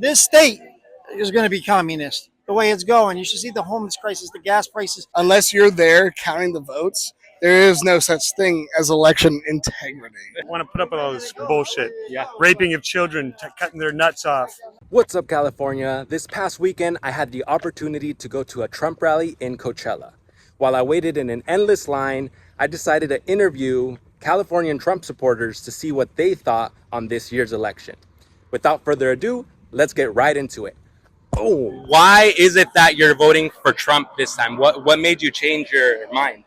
This state is going to be communist the way it's going. You should see the homeless crisis, the gas prices. Unless you're there counting the votes, there is no such thing as election integrity. Want to put up with all this bullshit. Yeah. Raping of children, cutting their nuts off. What's up, California? This past weekend, I had the opportunity to go to a Trump rally in Coachella. While I waited in an endless line, I decided to interview Californian Trump supporters to see what they thought on this year's election. Without further ado, let's get right into it. Oh, why is it that you're voting for Trump this time? What made you change your mind?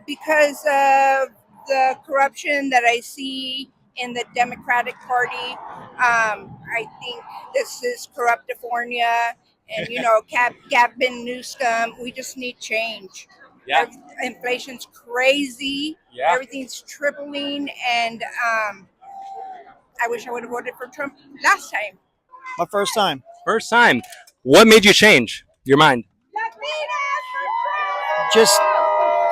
Because of the corruption that I see in the Democratic Party. I think this is corruptifornia, and Gavin Newsom. We just need change. Yeah. Inflation's crazy. Yeah. Everything's tripling, and I wish I would have voted for Trump last time. My first time. First time. What made you change your mind? Just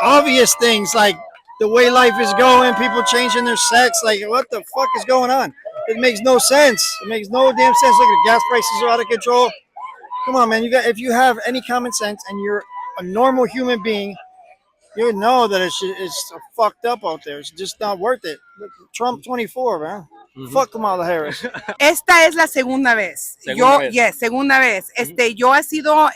obvious things like the way life is going, people changing their sex. Like, what the fuck is going on? It makes no sense. It makes no damn sense. Look, the gas prices are out of control. Come on, man. If you have any common sense and you're a normal human being, you would know that it's fucked up out there. It's just not worth it. Look, Trump 24, man. Fuck Kamala Harris. Esta es la segunda vez. Segunda vez. Yo he sido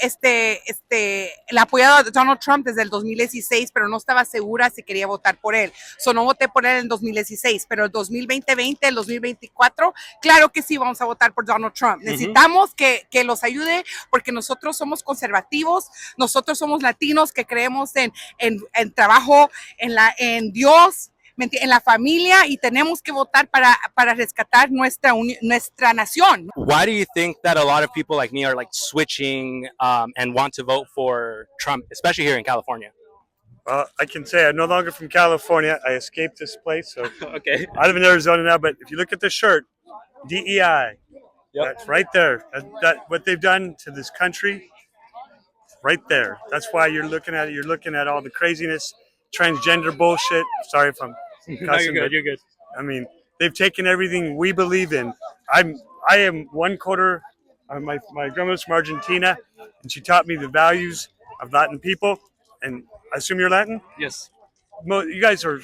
la apoyada de Donald Trump desde el 2016, pero no estaba segura si quería votar por él. No voté por él en 2016, pero el 2020, el 2024, claro que sí vamos a votar por Donald Trump. Necesitamos que los ayude porque nosotros somos conservativos, nosotros somos latinos que creemos en trabajo, en Dios, en la familia, y tenemos que votar para rescatar nuestra nación. Why do you think that a lot of people like me are like switching and want to vote for Trump, especially here in California? Well, I can say I'm no longer from California. I escaped this place, so Okay. I live in Arizona now. But if you look at the shirt, DEI, that's right there. That what they've done to this country, right there. That's why you're looking at it. You're looking at all the craziness, transgender bullshit. Sorry if I'm No, you're good. You're good. I mean, they've taken everything we believe in. I am one quarter. My grandmother's from Argentina, and she taught me the values of Latin people. And I assume you're Latin. Yes. You guys are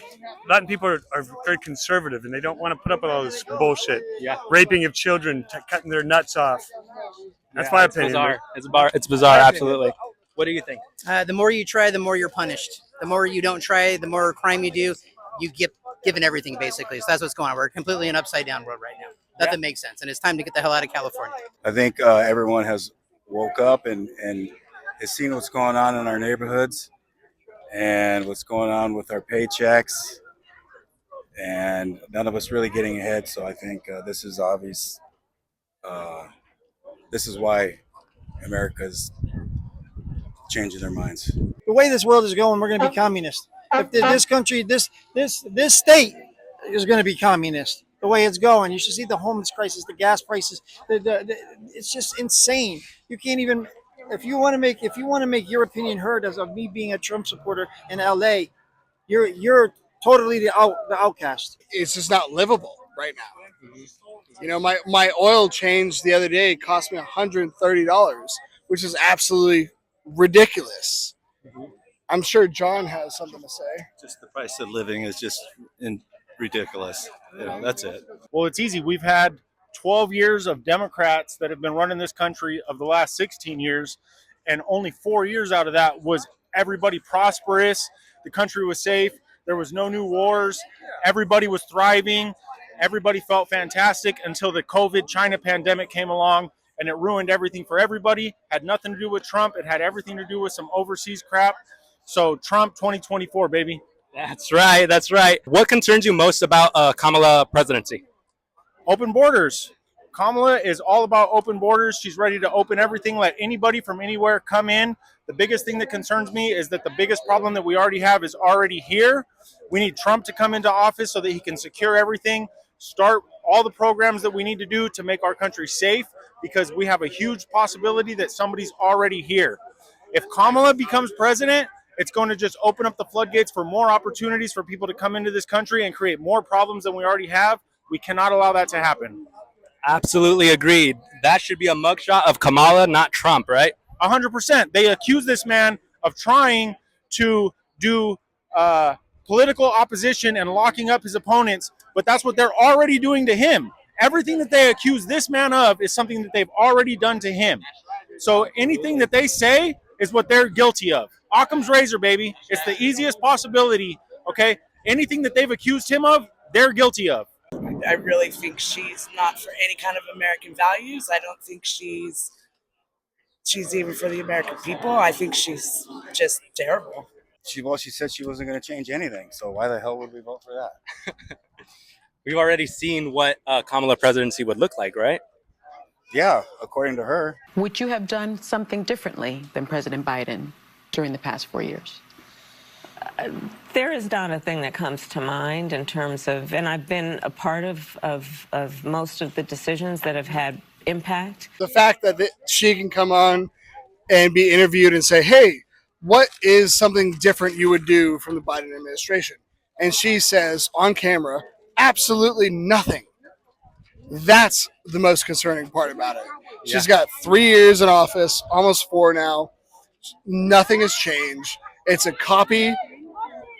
Latin people are very conservative, and they don't want to put up with all this bullshit. Yeah. Raping of children, cutting their nuts off. That's my opinion. Bizarre. It's bizarre. Absolutely. What do you think? The more you try, the more you're punished. The more you don't try, the more crime you do. You get given everything, basically. So that's what's going on. We're completely in an upside down world right now. Nothing makes sense, and it's time to get the hell out of California. I think everyone has woke up and has seen what's going on in our neighborhoods and what's going on with our paychecks, and none of us really getting ahead. So I think this is obvious. This is why America's changing their minds. The way this world is going, we're going to be communist. If this country, this state is going to be communist the way it's going. You should see the homeless crisis, the gas prices. It's just insane. You can't even, if you want to make your opinion heard, as of me being a Trump supporter in LA, you're totally the outcast. It's just not livable right now. You know, my oil change the other day cost me $130, which is absolutely ridiculous. I'm sure John has something to say. Just the price of living is just ridiculous. That's it. Well, it's easy. We've had 12 years of Democrats that have been running this country of the last 16 years, and only 4 years out of that was everybody prosperous. The country was safe. There was no new wars. Everybody was thriving. Everybody felt fantastic until the COVID China pandemic came along, and it ruined everything for everybody. Had nothing to do with Trump. It had everything to do with some overseas crap. So Trump 2024, baby. That's right. That's right. What concerns you most about Kamala presidency? Open borders. Kamala is all about open borders. She's ready to open everything, let anybody from anywhere come in. The biggest thing that concerns me is that the biggest problem that we already have is already here. We need Trump to come into office so that he can secure everything, start all the programs that we need to do to make our country safe, because we have a huge possibility that somebody's already here. If Kamala becomes president, it's going to just open up the floodgates for more opportunities for people to come into this country and create more problems than we already have. We cannot allow that to happen. Absolutely agreed. That should be a mugshot of Kamala, not Trump, right? 100%. They accuse this man of trying to do political opposition and locking up his opponents, but that's what they're already doing to him. Everything that they accuse this man of is something that they've already done to him. So anything that they say is what they're guilty of. Occam's razor, baby. It's the easiest possibility, okay? Anything that they've accused him of, they're guilty of. I really think she's not for any kind of American values. I don't think she's even for the American people. I think she's just terrible. She said she wasn't going to change anything. So why the hell would we vote for that? We've already seen what Kamala presidency would look like, right? Yeah, according to her. Would you have done something differently than President Biden during the past 4 years? There is not a thing that comes to mind in terms of, and I've been a part of most of the decisions that have had impact. The fact that she can come on and be interviewed and say, hey, what is something different you would do from the Biden administration? And she says on camera, absolutely nothing. That's the most concerning part about it. Yeah. She's got 3 years in office, almost 4 now. Nothing has changed. It's a copy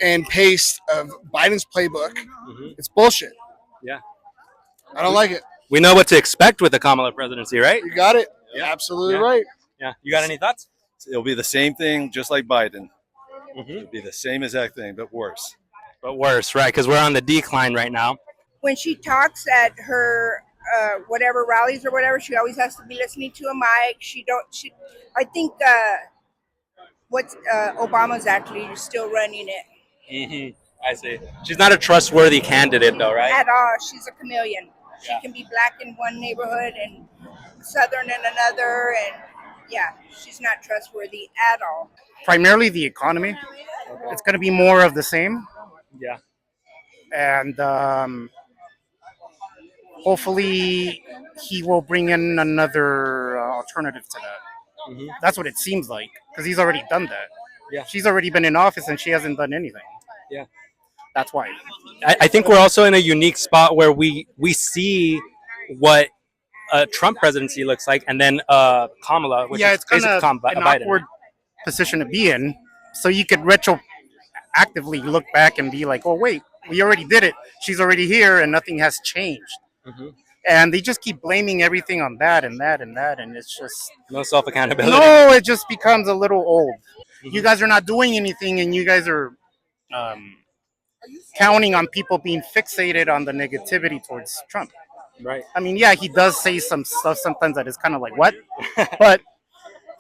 and paste of Biden's playbook. It's bullshit. Yeah. I don't like it. We know what to expect with the Kamala presidency, right? You got it. Yeah. Absolutely Yeah. right. Yeah. You got any thoughts? It'll be the same thing, just like Biden. Mm-hmm. It'll be the same exact thing, but worse. But worse, right? Because we're on the decline right now. When she talks at her whatever rallies or whatever, she always has to be listening to a mic. I think Obama's actually still running it. I see. She's not a trustworthy candidate, though, right? At all. She's a chameleon. She Yeah. can be black in one neighborhood and southern in another, and yeah, she's not trustworthy at all. Primarily the economy. It's going to be more of the same. Yeah. And hopefully he will bring in another alternative to that. That's what it seems like, because he's already done that. Yeah. She's already been in office and she hasn't done anything. Yeah. That's why. I think we're also in a unique spot where we see what a Trump presidency looks like, and then Kamala, which Yeah, is it's kind basically of an Biden. awkward position to be in. So you could retroactively look back and be like, oh, wait, we already did it. She's already here and nothing has changed. And they just keep blaming everything on that and that and that. And it's just... No self-accountability. No, it just becomes a little old. You guys are not doing anything and you guys are counting on people being fixated on the negativity towards Trump. Right. I mean, yeah, he does say some stuff sometimes that is kind of like, what? But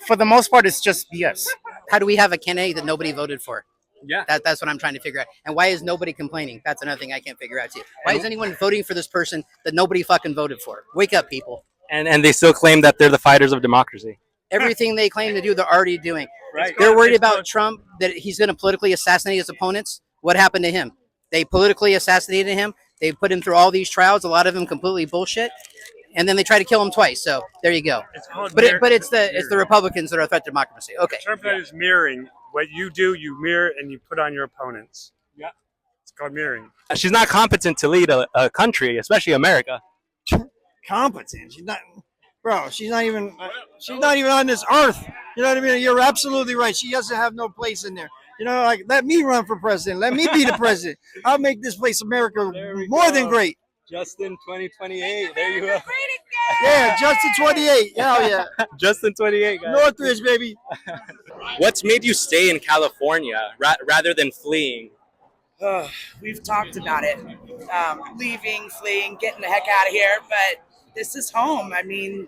for the most part, it's just BS. How do we have a candidate that nobody voted for? Yeah. That's what I'm trying to figure out. And why is nobody complaining? That's another thing I can't figure out too. Why is anyone voting for this person that nobody fucking voted for? Wake up, people. And they still claim that they're the fighters of democracy. Everything they claim to do, they're already doing. Right. They're worried about Trump, that he's going to politically assassinate his opponents. What happened to him? They politically assassinated him. They put him through all these trials, a lot of them completely bullshit. And then they try to kill him twice. So there you go. But it's the Republicans that are a threat to democracy. Okay. Trump is mirroring what you do. You mirror and you put on your opponents. Yeah. It's called mirroring. She's not competent to lead a country, especially America. Competent? She's not, bro. She's not even on this earth. You know what I mean? You're absolutely right. She doesn't have no place in there. You know, like, let me run for president. Let me be the president. I'll make this place America more than great. Justin 2028. There you go. Yeah, Justin 28. Hell yeah. Justin 28, guys. Northridge, baby. What's made you stay in California rather than fleeing? We've talked about it. Leaving, fleeing, getting the heck out of here. But this is home. I mean,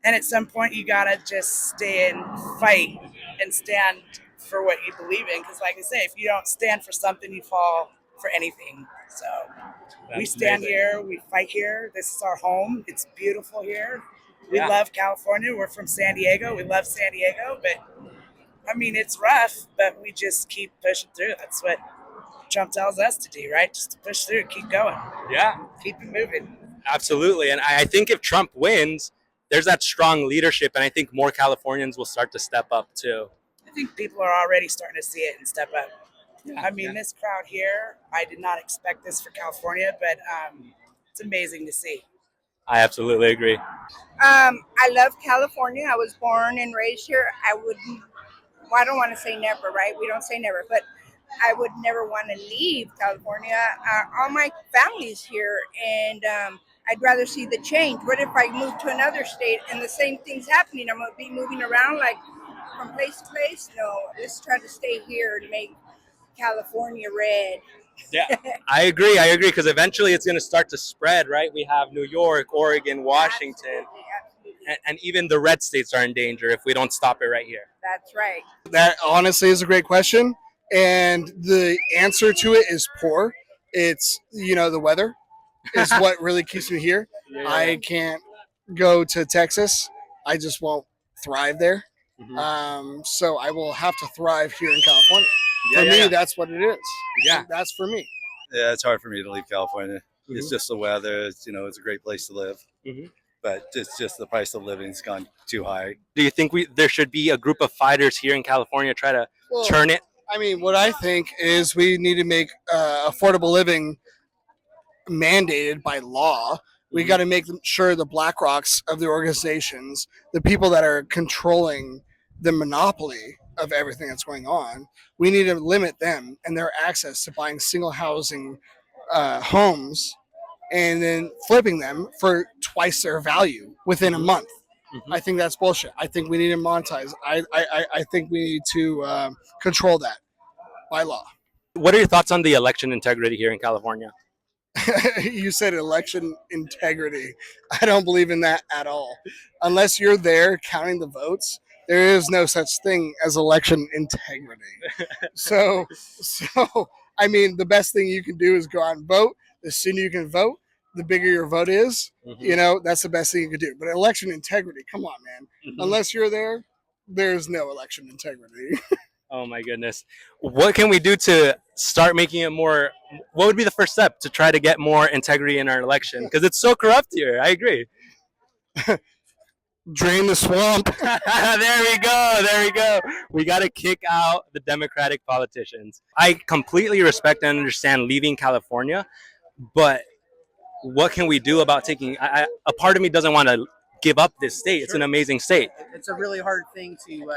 and at some point you got to just stay and fight and stand for what you believe in. Because like I say, if you don't stand for something, you fall for anything. So we stand here, we fight here. This is our home. It's beautiful here. We love California. We're from San Diego. We love San Diego. But I mean, it's rough, but we just keep pushing through. That's what Trump tells us to do, right? Just to push through, keep going. Yeah. Keep it moving. Absolutely. And I think if Trump wins, there's that strong leadership, and I think more Californians will start to step up too. I think people are already starting to see it and step up. I mean, this crowd here, I did not expect this for California, but it's amazing to see. I absolutely agree. I love California. I was born and raised here. I don't want to say never, right? We don't say never, but I would never want to leave California. All my family's here, and I'd rather see the change. What if I move to another state and the same thing's happening? I'm going to be moving around like from place to place? No, let's try to stay here and make California red. Yeah, I agree. Because eventually it's going to start to spread, right? We have New York, Oregon, Washington, and even the red states are in danger if we don't stop it right here. That's right. That honestly is a great question. And the answer to it is poor. It's, the weather is what really keeps me here. Yeah. I can't go to Texas. I just won't thrive there. So I will have to thrive here in California. For me, that's what it is. Yeah. That's for me. Yeah, it's hard for me to leave California. It's just the weather. It's a great place to live. But it's just the price of living's gone too high. Do you think there should be a group of fighters here in California try to turn it? I mean, what I think is we need to make affordable living mandated by law. We got to make sure the BlackRocks of the organizations, the people that are controlling the monopoly of everything that's going on, we need to limit them and their access to buying single housing homes and then flipping them for twice their value within a month. I think that's bullshit. I think we need to monetize. I think we need to control that by law. What are your thoughts on the election integrity here in California? You said election integrity. I don't believe in that at all. Unless you're there counting the votes, there is no such thing as election integrity. So I mean, the best thing you can do is go out and vote. The sooner you can vote, the bigger your vote is. That's the best thing you can do. But election integrity, come on, man. Unless you're there, there's no election integrity. Oh my goodness. What can we do to start making it more? What would be the first step to try to get more integrity in our election? Because it's so corrupt here. I agree. Drain the swamp. There we go. We got to kick out the Democratic politicians. I completely respect and understand leaving California, but what can we do about taking? A part of me doesn't want to give up this state. It's an amazing state. It's a really hard thing to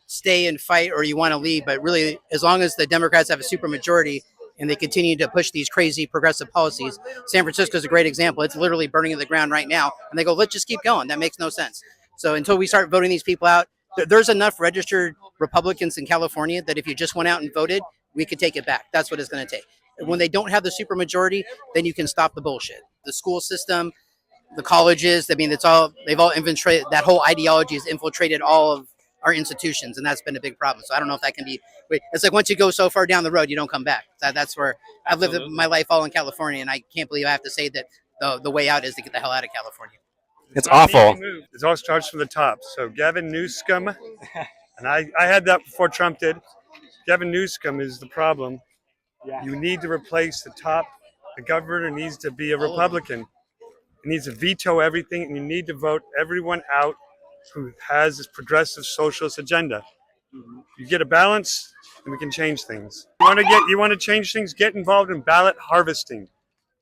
stay and fight, or you want to leave. But really, as long as the Democrats have a supermajority and they continue to push these crazy progressive policies, San Francisco is a great example. It's literally burning to the ground right now. And they go, let's just keep going. That makes no sense. So until we start voting these people out, there's enough registered Republicans in California that if you just went out and voted, we could take it back. That's what it's going to take. When they don't have the supermajority, then you can stop the bullshit. The school system, the colleges, I mean, they've all infiltrated, that whole ideology has infiltrated all of our institutions, and that's been a big problem. So I don't know if that can be, it's like once you go so far down the road, you don't come back. That's where I've lived my life all in California, and I can't believe I have to say that the way out is to get the hell out of California. It's awful. It all starts from the top. So Gavin Newsom, and I had that before Trump did. Gavin Newsom is the problem. You need to replace the top. The governor needs to be a Republican. He needs to veto everything, and you need to vote everyone out who has this progressive socialist agenda. You get a balance, and we can change things. You want to change things? Get involved in ballot harvesting.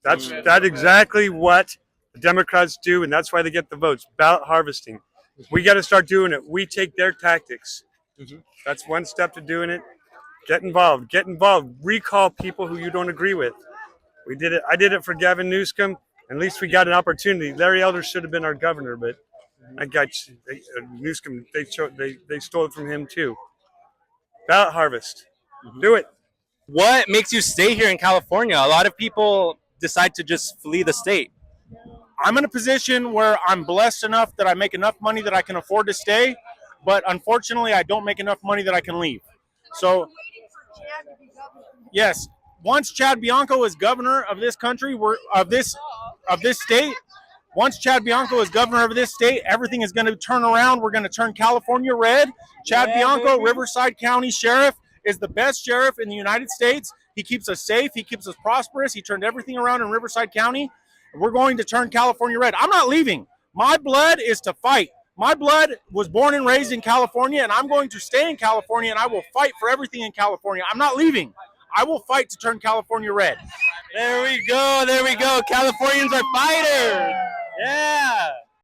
That's exactly what the Democrats do, and that's why they get the votes. Ballot harvesting. We got to start doing it. We take their tactics. That's one step to doing it. Get involved. Recall people who you don't agree with. We did it. I did it for Gavin Newsom. At least we got an opportunity. Larry Elder should have been our governor, but that guy Newsom, they stole it from him too. Ballot harvest. Do it. What makes you stay here in California? A lot of people decide to just flee the state. I'm in a position where I'm blessed enough that I make enough money that I can afford to stay, but unfortunately I don't make enough money that I can leave. So yes, once Chad Bianco is governor of this country, of this state, once Chad Bianco is governor of this state, everything is going to turn around. We're going to turn California red. Chad Bianco, Riverside County Sheriff, is the best sheriff in the United States. He keeps us safe. He keeps us prosperous. He turned everything around in Riverside County. We're going to turn California red. I'm not leaving. My blood is to fight. My blood was born and raised in California, and I'm going to stay in California, and I will fight for everything in California. I'm not leaving. I will fight to turn California red. There we go. Californians are fighters. Yeah.